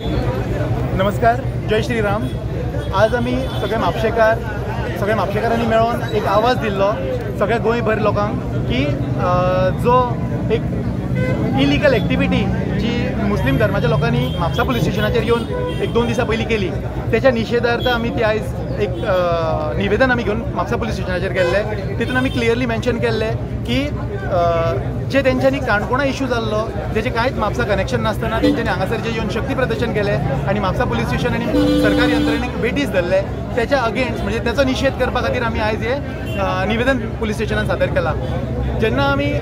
नमस्कार, जय श्रीराम। आज आम्ही सगळे म्हापशेकारांनी मेळून एक आवाज दिल्लो सगळ्या गोंयभर लोकांक की जो एक इलिगल एक्टिविटी जी मुस्लिम धर्माच्या लोकांनी म्हापसा पुलीस स्टेशनाचेर येवन एक 2 दिसां पयलीं केली त्याच्या निशेधार्थ आमी ती आयज एक निवेदन आमी घेवन म्हापसा पुलीस स्टेशनाचेर गेल्ले। तितून आमी क्लियरली मेन्शन केल्ले की जे तेंच्यांनी काणकोणा इश्यू जाल्लो तेजे कांयच म्हापसा कनेक्शन नासतना तेंच्यांनी हांगासर जे येवन शक्ती प्रदर्शन केले आनी म्हापसा पुलीस स्टेशन आनी सरकारी यंत्रणेक भेटीस धरले त्याच्या अगेन्स्ट म्हणजे त्याचो निशेध करपा खातीर आमी आयज हे निवेदन पुलीस स्टेशनान सादर केला। जेन्ना आमी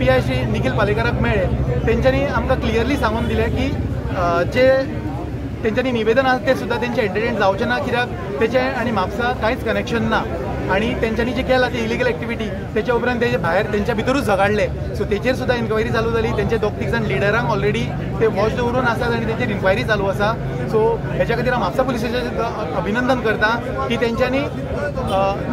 PI श्री निखिल पालेकराक मेळ्ळे तेंच्यांनी आमकां क्लियरली सांगून दिले की जे तेंच्यांनी निवेदन आसा तें सुद्दां तेंचें एंटरटेन जावचें ना, कित्याक तेचें आनी म्हापसा कांयच कनेक्शन ना आणि तेंच्यांनी जे केला ती इलिगल एक्टिविटी त्याच्या उपरांत तेजे भायर तेंच्या भितरूच झगडले। सो तेचेर सुद्दां इन्क्वायरी चालू जाली। तेंचे 2-3 जाण लिडरांक ऑलरेडी ते वॉच दवरून आसात आनी तेचेर इन्क्वायरी चालू आसा। सो हेच्या खातीर हांव म्हापसा पुलीस स्टेशनाचें अभिनंदन करता की तेंच्यांनी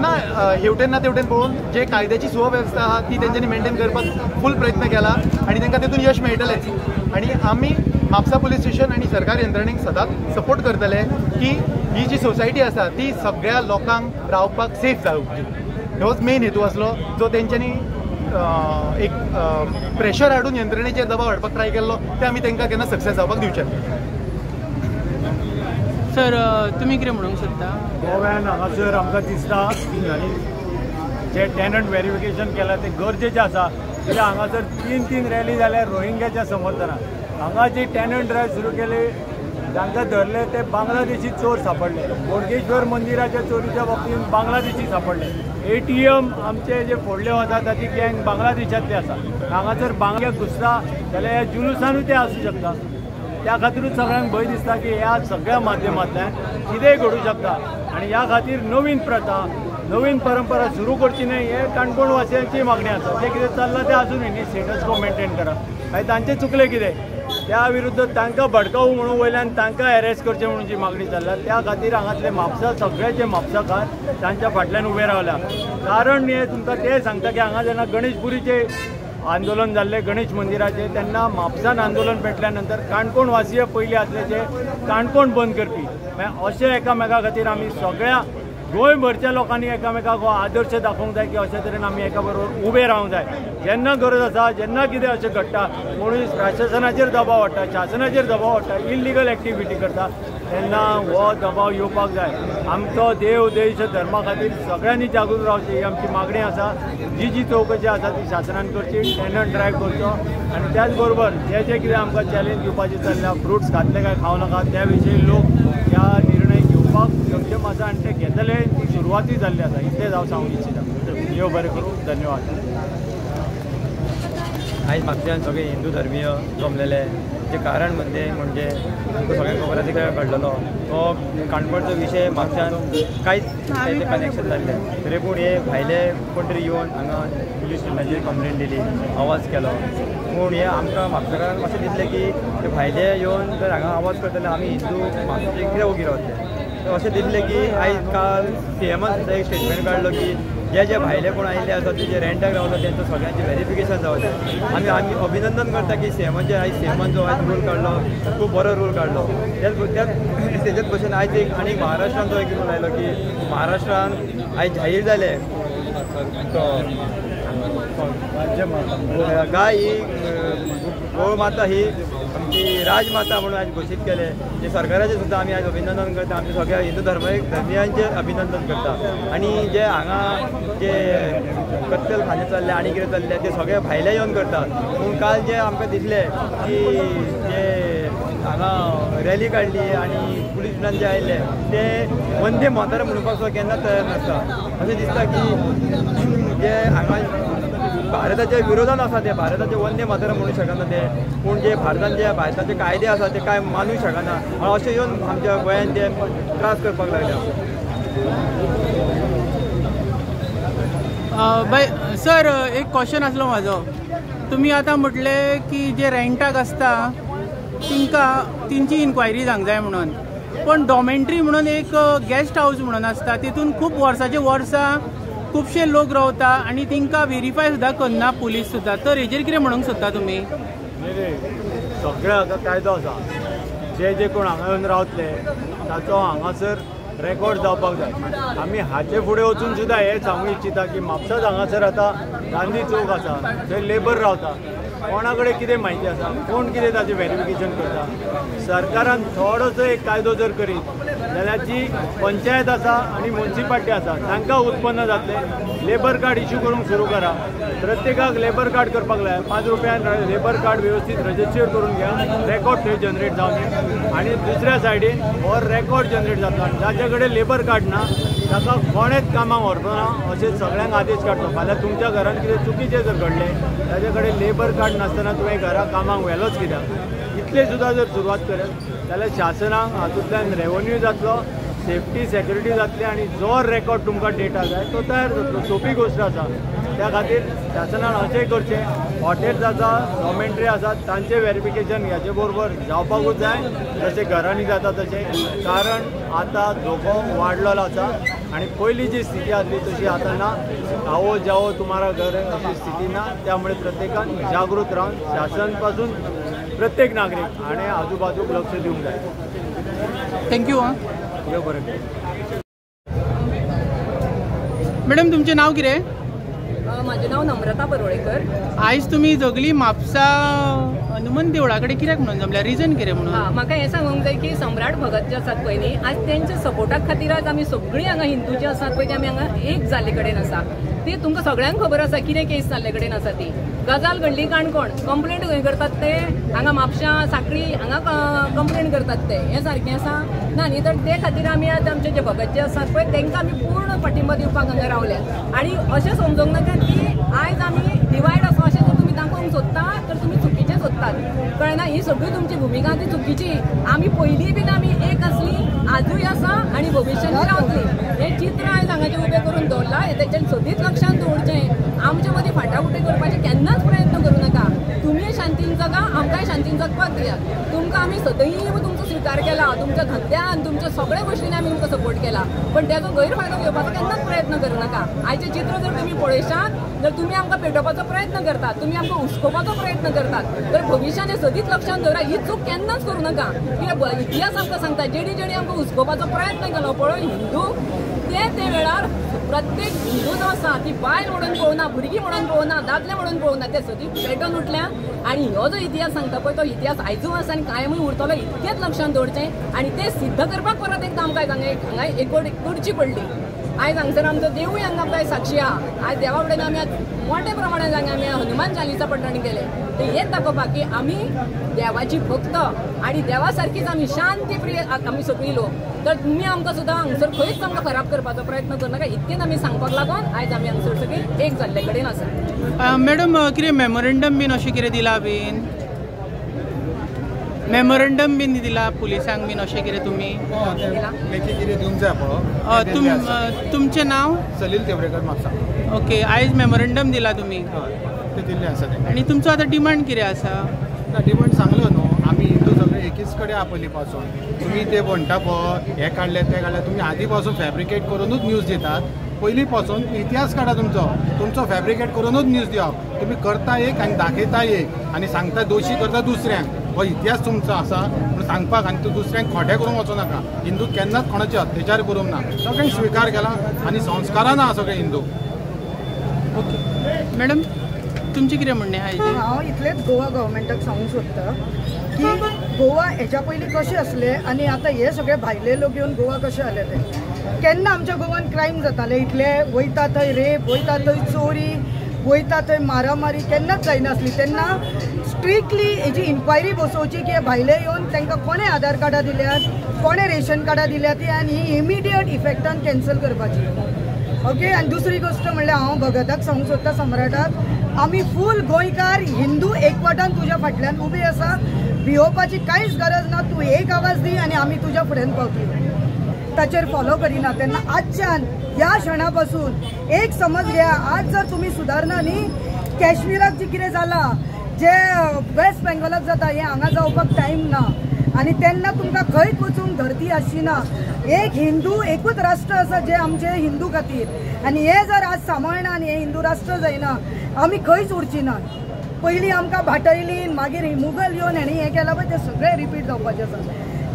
ना हेवटेन ना तेवटेन पळोवन जे कायद्याची सुवेवस्था आहा ती तेंच्यांनी मेंटेन करपाक फूल प्रयत्न केला आणि तांकां तेतून यश मेळटलेंच। आणि आमी म्हापसा पुलीस स्टेशन आणि सरकारी यंत्रणेक सदांच सपोर्ट करतले की ही जी सोसायटी आसा ती सगळ्या लोकांक रावपाक सेफ जावची। होच मेन हेतू आसलो जो तेंच्यांनी एक प्रेशर हाडून यंत्रणेचेर दबाव हाडपाक ट्राय केल्लो ते आमी तांकां केन्ना सक्सेस जावपाक दिवचे ना। सर तुमी कितें म्हणूंक सोदता? गोव्यान हांगासर आमकां दिसता आनी जे टेनंट व्हेरिफिकेशन केलां तें गरजेचें आसा। कित्याक हांगासर 3 रॅली जाल्या रोहिंग्याच्या समर्थनाक। हांगा जी टेनंट ड्रायव्ह सुरू केली तांकां धरले ते बांगलादेशी चोर सापडले। बोडगेश्वर मंदिराच्या चोरीच्या बाबतींत बांगलादेशी सापडले। ATM आमचे जे फोडले वता ताची गँग बांगलादेशांतली आसा। हांगासर बांगलादेश घुसता जाल्यार ह्या जुलुसानूय ते आसूं शकता। त्या खातीरूच सगळ्यांक भंय दिसता की ह्या सगळ्या माध्यमांतल्यान कितेंय घडूं शकता आनी ह्या खातीर नवीन प्रथा नवीन परंपरा सुरू करची न्हय हे काणकोण वासियांची मागणी आसा। जे कितें चल्लां तें अजूनय न्ही स्टेटस को मेंटेन करप काय तांचें चुकलें कितें त्या विरुद्ध तांकां भडकावू म्हणून वयल्यान तांकां अरेस्ट करचें म्हणून जी मागणी चल्ल्या त्या खातीर हांगातले म्हापसा सगळ्याचे म्हापसाकार तांच्या फाटल्यान उबे रावल्या। कारण हे तुमकां ते सांगता की हांगा जेन्ना गणेशपुरीचे आंदोलन जाल्लें गणेश मंदिराचें तेन्ना म्हापसान आंदोलन पेटल्या नंतर काणकोण वासीय पयलीं आसलेचे काणकोण बंद करपी अशें एकामेका खातीर आमी सगळ्या गोंयभरच्या लोकांनी एकामेकाक हो आदर्श दाखोवंक जाय की अशे तरेन आमी एका बरोबर उबे रावंक जाय। जेन्ना गरज आसा जेन्ना कितें अशें घडटा मनीस प्रशासनाचेर दबाव हाडटा शासनाचेर दबाव हाडटा इल्लिगल एक्टिविटी करता तेन्ना हो दबाव येवपाक जाय। आमचो देव देश धर्मा खातीर सगळ्यांनी जागृत रावचें ही आमची मागणी आसा। जी चौकशी आसा ती शासनान करची टेनंट ड्रायव्ह करचो आनी त्याच बरोबर जे कितें आमकां चॅलेंज दिवपाचें चल्ल्या फ्रुट्स खातले काय खावं नाका त्या विशीं लोक ह्या निर्णय घेवपाक सक्षम आसा आनी ते घेतले ती सुरवातूय जाल्ली आसा इतलेंच हांव सांगूंक इच्छिता। देव बरें करूं, धन्यवाद। आयज म्हापश्यान सगळे हिंदू धर्मीय जमलेले जे कारण म्हणजे तुमकां सगळ्यांक खबर आसा काय घडलेलो तो काणकोणचो विशय म्हापश्यान कांयच तेजें कनेक्शन जाल्लें तरी पूण हे भायले कोण तरी येवन हांगा पुलीस स्टेशनाचेर कंप्लेन दिली आवाज केलो पूण हे आमकां म्हापशेकारांक अशें दिसलें की ते भायले येवन जर हांगा आवाज करतले आमी हिंदू म्हापशेचे कितें वगी रावतले अशें दिसलें की आयज काल CMन सुद्दां एक स्टेटमेंट काडलो की जे भायले कोण आयिल्ले आसा ते रेंटाक रावता तेंचो सगळ्यांचे व्हेरिफिकेशन जावचें। आमी अभिनंदन करता की CMन जो आयज रूल काडलो खूब बरो रूल काडलो। तेच्याच भशेन आयज एक आनी महाराष्ट्रान जो एक रूल आयलो की महाराष्ट्रान आयज जाहीर जाले गाय ही गोमाता ही आमची राजमाता म्हणून आज घोषित केले जे सरकाराचे सुद्दां आमी आज अभिनंदन करता। आमच्या सगळ्या हिंदू धर्मियांचे अभिनंदन करता आनी जे हांगा जे कत्तलखाने चल्ले आनी कितें चल्ले ते सगळे भायले येवन करतात। पूण काल जे आमकां दिसले की जे हांगा रॅली काडली आनी पुलीसांन जे आयले ते वंदे मातरम म्हणपाक सुद्दां केन्ना तयार नासता। अशें दिसता की जे हांगा भारताच्या विरोधान आसा ते भारताचे वंदे मातरम म्हणू शकना ते पूण जे भारतान जे भारताचे कायदे आसा ते कांय मानूं शकना अशें येवन आमच्या गोंयान ते त्रास करपाक लागल्या। सर एक क्वेश्चन आसलो म्हाजो तुमी आतां म्हटलें की जे रेंटाक आसता तेंची इन्क्वायरी जावंक जाय म्हणून पण डॉमेंट्री म्हणून एक गेस्ट हाऊस म्हणून आसता तितून खूब वर्सांचे वर्सां खुबशे लोक रावता आनी तांकां व्हेरीफाय सुद्दां करना पुलीस सुद्दां तर हेजेर कितें म्हणूंक सोदता तुमी? सगळे हाका कायदो आसा जे कोण हांगा येवन रावतले ताचो हांगासर रेकॉर्ड जावपाक जाय। आमी हाचे फुडें वचून सुद्दां हें सांगूं इच्छिता की म्हापसाच हांगासर आतां गांधी चौक आसा, थंय लेबर रावता, कोणा कडेन कितें म्हायती आसा, कोण कितें ताचें व्हेरिफिकेशन करता। सरकारान थोडोसो एक कायदो जर करीत जाल्यार जी पंचायत आसा आनी म्युनिसिपालिटी आसा तांकां उत्पन्न जातलें। लेबर कार्ड इश्यू करूंक सुरू करा, प्रत्येकाक लेबर कार्ड करपाक लाय, 5 रुपयान लेबर कार्ड व्यवस्थित रजिस्टर करून घ्या, रेकॉर्ड थंय जनरेट जावन। आनी दुसऱ्या सायडीन हो रेकॉर्ड जनरेट जाता, जाचे कडेन लेबर कार्ड ना ताका कोणेच कामाक व्हरचो ना अशें सगळ्यांक आदेश काडचो। फाल्यां तुमच्या घरान कितें चुकीचें जर घडलें ताचे कडेन लेबर कार्ड नासतना तुवें घरा कामाक व्हेलोच कित्याक, इतले सुद्दां जर सुरवात करत जाल्यार शासनाक हातूंतल्यान रेवन्यू जातलो, सेफ्टी सेक्युरिटी जातली आनी जो रेकॉर्ड तुमकां डेटा जाय तो तयार जातलो। सोपी गोश्ट आसा, त्या खातीर शासनान अशेंय करचें। हॉटेल्स आसा, डॉमेंट्री आसात, तांचें व्हेरिफिकेशन ह्याचे बरोबर जावपाकूच जाय जशें घरांनी जाता तशें, कारण आतां धोको वाडलेलो आसा आनी पयलीं जी स्थिती आसली तशी आतां ना। आओ जाओ तुम्हारा घर अशी स्थिती ना, त्यामुळे प्रत्येकान जागृत रावन शासन पासून प्रत्येक नागरिक आणि आजूबाजूक लक्ष दिवंक जाय। थँक्यू। देव बरें करूं। मॅडम तुमचें नांव कितें? माझे नाव नम्रता परोळेकर। आयज तुम्ही जगली म्हापसा हनुमान देवळा कडेन कित्याक म्हणून जमल्या, रिजन कितें म्हणून? म्हाका हें सांगूंक जाय की सम्राट भगत जे आसात पळय न्ही, आज तेंच्या सपोर्टा खातीर आज आमी सगळीं हांगा हिंदू जे आसात पळय ते आमी हांगा एक जाल्ले कडेन आसा। ती तुमकां सगळ्यांक खबर आसा कितें केस जाल्ले कडेन आसा ती। गजाल घडली काणकोण, कंप्लेंट खंय करतात ते हांगा म्हापशा सांखळी हांगा कंप्लेंट करतात ते, हें सारकें आसा ना न्ही? तर ते खातीर आमी आज आमचे जे भगत जे आसात पळय तांकां आमी पूर्ण पाठिंबा दिवपाक हांगा रावल्यात। आनी अशें समजूंक नाका की आयज आमी डिवायड आसा अशें जर तुमी दाखोवंक सोदता तर तुमी चुकीचे सोदतात, कळना? ही सगळी तुमची भुमिका ती चुकीची। आमी पयलीं बीन आमी एक आसली, आजूय आसा आनी भविश्यांतूय रावतली। हें चित्र आयज हांगाचें उबें करून दवरलां, हें तेच्यान सदींच लक्षांत दवरचें। आमचे मदीं फाटाफुटी करपाचे केन्नाच प्रयत्न करूं नाका। तुमी शांतीन जगा, आमकांय शांतीन जगपाक दियात। तुमकां आमी सदैव तुमचो स्विकार केला, तुमच्या धंद्यान तुमच्या सगळ्या गोश्टींनी आमी तुमकां सपोर्ट केला, पण त्याचो गैरफायदो घेवपाचो केन्नाच प्रयत्न करूं नाका। आयचें चित्र जर तुमी पळयशात जर तुमी आमकां पेटोवपाचो प्रयत्न करतात, तुमी आमकां हुस्कोवपाचो प्रयत्न करतात, तर भविश्यान हें सदींच लक्षांत दवरा, ही चूक केन्नाच करूं नाका। कित्याक इतिहास आमकां सांगता जेणी जेणी आमकां हुस्कोवपाचो प्रयत्न केलो पळय हिंदू, ते वेळार प्रत्येक हिंदू जो आसा ती बायल म्हणून पळोवना, भुरगीं म्हणून पळोवना, दादले म्हणून पळोवना, ते सदींच पेटोवन उठल्या। आनी हो जो इतिहास सांगता पळय तो इतिहास आयजूय आसा आनी कायमूय उरतलो, इतकेंच लक्षांत दवरचें। आनी तें सिद्ध करपाक परत एकदां आमकां हांगा एक करची पडली। आयज हांगसर आमचो देवूय हांगा आमकां साक्षी आहा। आयज देवा कडेन आमी मोठ्या प्रमाणात हांगा आमी हनुमान चालिसा पठण केले, ते हेच दाखोवपाक की आमी देवाची भक्त आनी देवा सारकीच आमी शांती प्रिय आमी सगळीं लोक। तर तुमी आमकां सुद्दां हांगसर खंयच आमकां खराब करपाचो प्रयत्न करनाका, इतकेंच आमी सांगपाक लागून आयज आमी हांगसर सगळीं एक जाल्ले कडेन आसा। मॅडम कितें मेमोरेंडम बीन अशें कितें दिला बीन? मेमोरेंडम बीन दिला पुलिसांक बीन अशें कितें तुमी? कितें दिवंक जाय पळय। तुमचें नांव? सलील देवरेकर म्हापसा। ओके, आयज मेमोरेंडम दिला तुमी? ते दिल्लें आसा तें। आनी तुमचो आतां डिमांड कितें आसा? डिमांड सांगलो न्हू, आमी हिंदू सगळे एकीच कडेन आहा पयलीं पासून। तुमी ते म्हणटा पळय हें काडलें तें काडलें, तुमी आदी पासून फॅब्रिकेट करूनच न्यूज दितात। पयलीं पासून इतिहास काडा तुमचो फॅब्रिकेट करूनच न्यूज दिवप। तुमी करता एक आनी दाखयता एक आनी सांगता दोशी करता दुसऱ्यांक। हो इतिहास तुमचो आसा म्हूण सांगपाक आनी तूं दुसऱ्यांक खोटें करूंक वचूं नाका। हिंदू केन्नाच कोणाचे अत्याचार करूंक ना, सगळ्यांक स्विकार केला आनी संस्कारान आहा सगळे हिंदू। ओके मॅडम, तुमचें कितें म्हणणें आहा? हांव इतलेंच गोवा गव्हर्मेंटाक सांगूंक सोदतां की गोवा हेच्या पयलीं कशें आसलें आनी आतां हे सगळे भायले लोक येवन गोवा कशें जाले ते। केन्ना आमच्या गोवान क्रायम जाताले इतले, वयता थंय रेप, वयता थंय चोरी, वयता थंय मारामारी केन्नाच जायनासली। तेन्ना स्ट्रिक्टली हेची इन्क्वायरी बसोवची की भायले येवन तांकां कोणे आधार कार्डां दिल्यात, कोणे रेशन कार्डां दिल्यात आनी ही इमिडिएट इफेक्टान कॅन्सल करपाची। ओके, आनी दुसरी गोश्ट म्हणल्यार हांव भगताक सांगूंक सोदता सम्राटाक, आमी फूल गोंयकार हिंदू एकवटान तुज्या फाटल्यान उबे आसा, भिवपाची कांयच गरज ना। तूं एक आवाज दी आनी आमी तुज्या फुड्यान पावतली, ताचेर फॉलो करिना। तेन्ना आजच्यान ह्या क्षणा पासून एक समज घ्या, आज जर तुम्ही सुदारना न्ही, कॅश्मीराक जे कितें जालां, जे वेस्ट बेंगॉलाक जाता हें हांगा जावपाक टायम ना। आनी तेन्ना तुमकां खंयच वचूंक धरती आसची ना। एक हिंदू एकूच राष्ट्र आसा जे आमचे हिंदू खातीर, आनी हे जर आज सांबाळना आनी हे हिंदू राष्ट्र जायना आमी खंयच उरची ना। पयलीं आमकां भाटयली, मागीर मुगल येवन हेणी हें केलां पळय तें सगळें रिपीट जावपाचें आसा।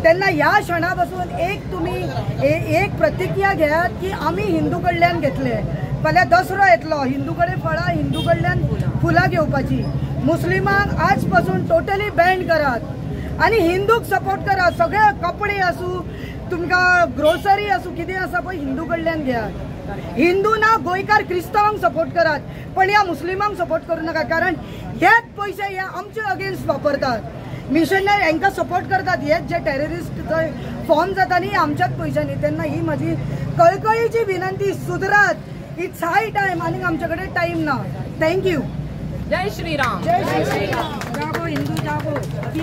तेन्ना ह्या क्षणापासून एक तुम्ही एक प्रतिज्ञा घेयात की आम्ही हिंदू कडल्यान घेतले. फाल्यां दसरो येतलो, हिंदू कडेन फळां, हिंदू कडल्यान फुलां घेवपाची. मुस्लिमांक आज पासून टोटली बॅन करात आणि हिंदूक सपोर्ट करात. सगळे कपडे आसूं, तुमकां ग्रोसरी आसूं, कितें आसा पळय हिंदू कडल्यान घेयात. हिंदू ना गोंयकार क्रिस्तावांक सपोर्ट करात, पण ह्या मुस्लिमांक सपोर्ट करूं नाका. कारण हेच पयशे हे आमचे अगेन्स्ट वापरतात. मिशनरी हांकां सपोर्ट करतात. हेच जे टेररिस्ट थंय फॉर्म जाता न्ही आमच्याच पयशांनी. तेन्ना ही म्हजी कळकळीची विनंती, सुधरात. इट्स हाय टाइम आणि आमच्याकडे टाइम ना. थँक्यू. जय श्रीराम. जय श्रीराम. जागो हिंदू जागो.